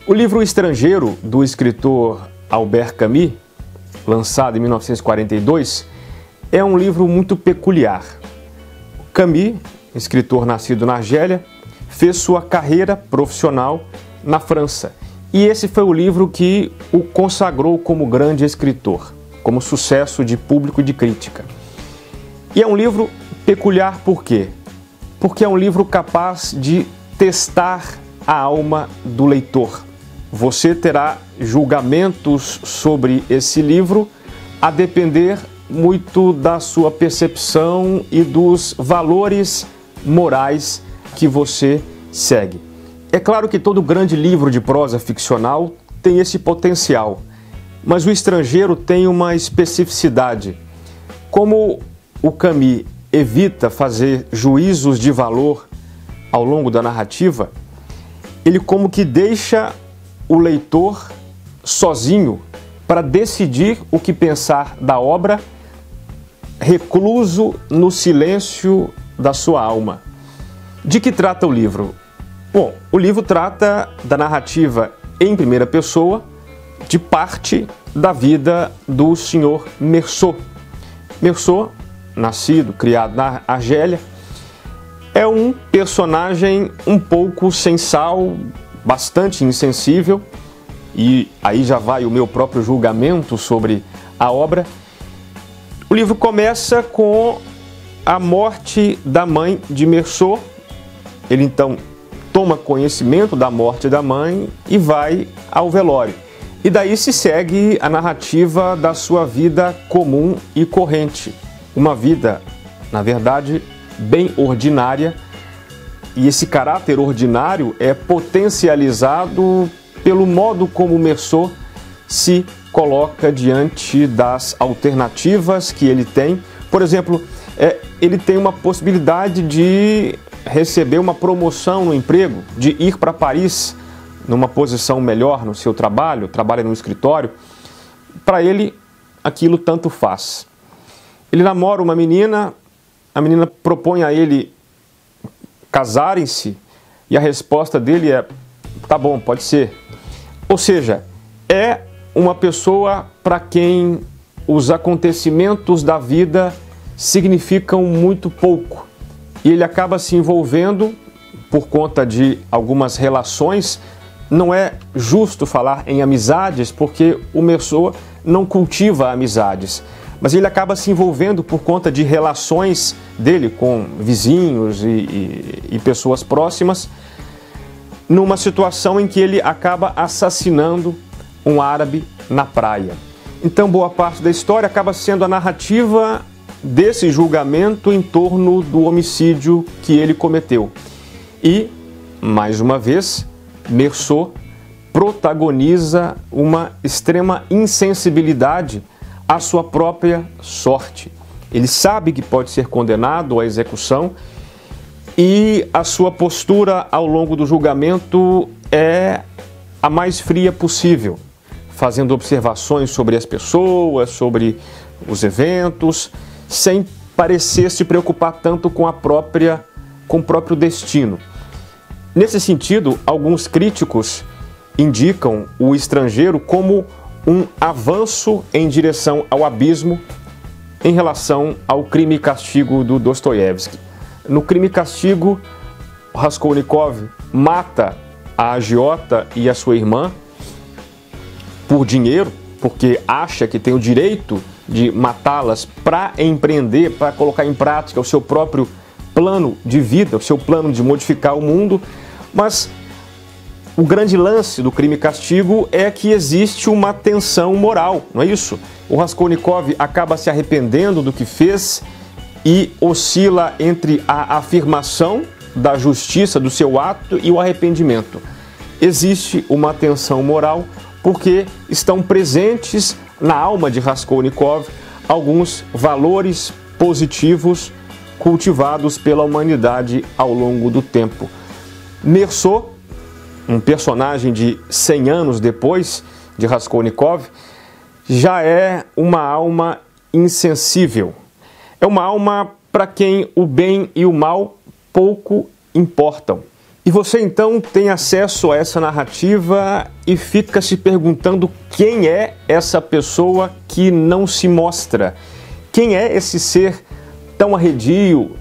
O livro Estrangeiro, do escritor Albert Camus, lançado em 1942, é um livro muito peculiar. Camus, escritor nascido na Argélia, fez sua carreira profissional na França. E esse foi o livro que o consagrou como grande escritor, como sucesso de público e de crítica. E é um livro peculiar por quê? Porque é um livro capaz de testar a alma do leitor. Você terá julgamentos sobre esse livro a depender muito da sua percepção e dos valores morais que você segue. É claro que todo grande livro de prosa ficcional tem esse potencial, mas o Estrangeiro tem uma especificidade. Como o Camus evita fazer juízos de valor ao longo da narrativa, ele como que deixa o leitor sozinho para decidir o que pensar da obra, recluso no silêncio da sua alma. De que trata o livro? Bom, o livro trata da narrativa em primeira pessoa de parte da vida do senhor Meursault. Meursault, nascido, criado na Argélia, é um personagem um pouco sem sal, bastante insensível, e aí já vai o meu próprio julgamento sobre a obra. O livro começa com a morte da mãe de Meursault. Ele então toma conhecimento da morte da mãe e vai ao velório. E daí se segue a narrativa da sua vida comum e corrente. Uma vida, na verdade, bem ordinária. E esse caráter ordinário é potencializado pelo modo como Meursault se coloca diante das alternativas que ele tem. Por exemplo, ele tem uma possibilidade de receber uma promoção no emprego, de ir para Paris numa posição melhor no seu trabalho, trabalha no escritório. Para ele, aquilo tanto faz. Ele namora uma menina, a menina propõe a ele casarem-se e a resposta dele é: tá bom, pode ser. Ou seja, é uma pessoa para quem os acontecimentos da vida significam muito pouco. E ele acaba se envolvendo por conta de algumas relações. Não é justo falar em amizades, porque o Meursault não cultiva amizades. Mas ele acaba se envolvendo por conta de relações dele com vizinhos e pessoas próximas, numa situação em que ele acaba assassinando um árabe na praia. Então, boa parte da história acaba sendo a narrativa desse julgamento em torno do homicídio que ele cometeu. E, mais uma vez, Meursault protagoniza uma extrema insensibilidade à sua própria sorte. Ele sabe que pode ser condenado à execução e a sua postura ao longo do julgamento é a mais fria possível, fazendo observações sobre as pessoas, sobre os eventos, sem parecer se preocupar tanto com o próprio destino. Nesse sentido, alguns críticos indicam o Estrangeiro como um avanço em direção ao abismo em relação ao Crime e Castigo do Dostoiévski. No Crime e Castigo, Raskolnikov mata a agiota e a sua irmã por dinheiro, porque acha que tem o direito de matá-las para empreender, para colocar em prática o seu próprio plano de vida, o seu plano de modificar o mundo. Mas o grande lance do Crime e Castigo é que existe uma tensão moral, não é isso? O Raskolnikov acaba se arrependendo do que fez e oscila entre a afirmação da justiça do seu ato e o arrependimento. Existe uma tensão moral porque estão presentes na alma de Raskolnikov alguns valores positivos cultivados pela humanidade ao longo do tempo. Meursault, um personagem de 100 anos depois de Raskolnikov, já é uma alma insensível. É uma alma para quem o bem e o mal pouco importam. E você então tem acesso a essa narrativa e fica se perguntando quem é essa pessoa que não se mostra? Quem é esse ser tão arredio,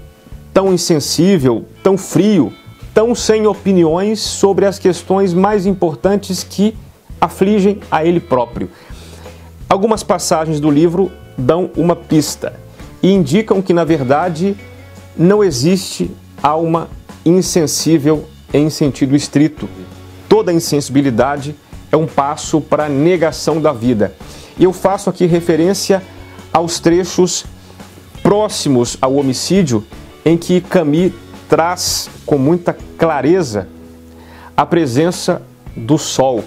tão insensível, tão frio, tão sem opiniões sobre as questões mais importantes que afligem a ele próprio? Algumas passagens do livro dão uma pista e indicam que, na verdade, não existe alma insensível em sentido estrito. Toda insensibilidade é um passo para a negação da vida. E eu faço aqui referência aos trechos próximos ao homicídio em que Camus traz com muita clareza a presença do sol.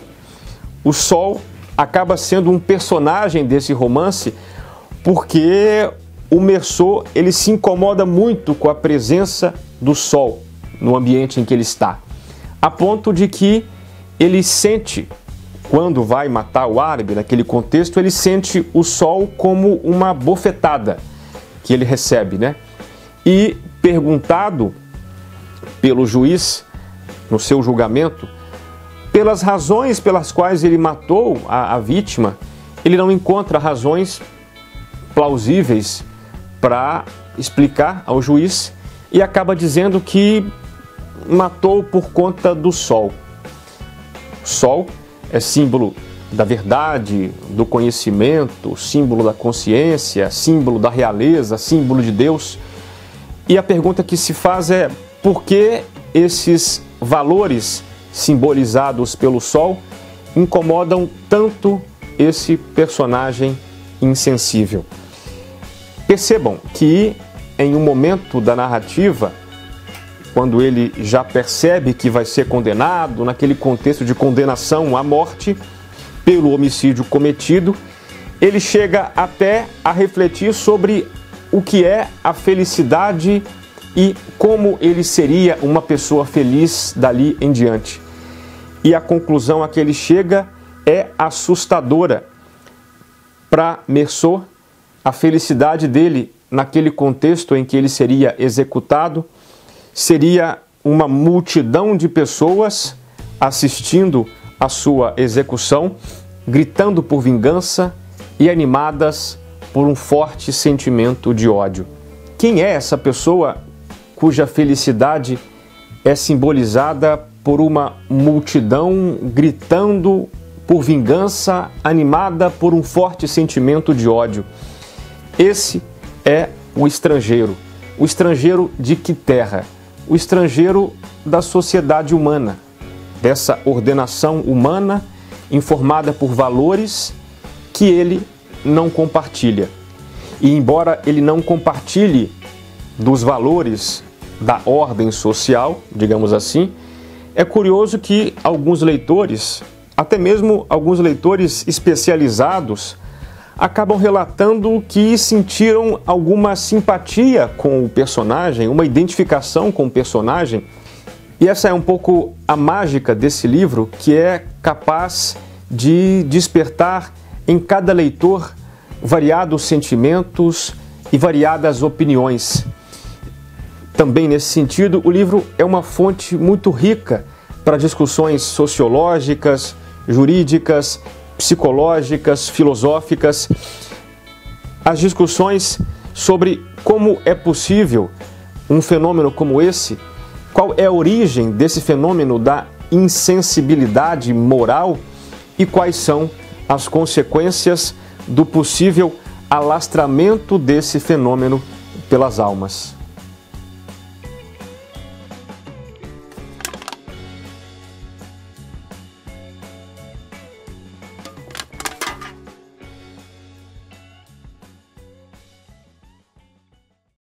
O sol acaba sendo um personagem desse romance porque o Meursault ele se incomoda muito com a presença do sol no ambiente em que ele está, a ponto de que ele sente, quando vai matar o árabe, naquele contexto, ele sente o sol como uma bofetada que ele recebe, né? E perguntado pelo juiz, no seu julgamento, pelas razões pelas quais ele matou a vítima, ele não encontra razões plausíveis para explicar ao juiz e acaba dizendo que matou por conta do sol. O sol é símbolo da verdade, do conhecimento, símbolo da consciência, símbolo da realeza, símbolo de Deus. E a pergunta que se faz é: por que esses valores simbolizados pelo sol incomodam tanto esse personagem insensível? Percebam que em um momento da narrativa, quando ele já percebe que vai ser condenado, naquele contexto de condenação à morte pelo homicídio cometido, ele chega até a refletir sobre o que é a felicidade e como ele seria uma pessoa feliz dali em diante. E a conclusão a que ele chega é assustadora. Para Meursault, a felicidade dele naquele contexto em que ele seria executado seria uma multidão de pessoas assistindo a sua execução, gritando por vingança e animadas por um forte sentimento de ódio. Quem é essa pessoa cuja felicidade é simbolizada por uma multidão gritando por vingança, animada por um forte sentimento de ódio? Esse é o estrangeiro. O estrangeiro de que terra? O estrangeiro da sociedade humana, dessa ordenação humana informada por valores que ele não compartilha. E embora ele não compartilhe dos valores da ordem social, digamos assim, é curioso que alguns leitores, até mesmo alguns leitores especializados, acabam relatando que sentiram alguma simpatia com o personagem, uma identificação com o personagem. E essa é um pouco a mágica desse livro, que é capaz de despertar em cada leitor variados sentimentos e variadas opiniões. Também nesse sentido, o livro é uma fonte muito rica para discussões sociológicas, jurídicas, psicológicas, filosóficas, as discussões sobre como é possível um fenômeno como esse, qual é a origem desse fenômeno da insensibilidade moral e quais são as consequências do possível alastramento desse fenômeno pelas almas.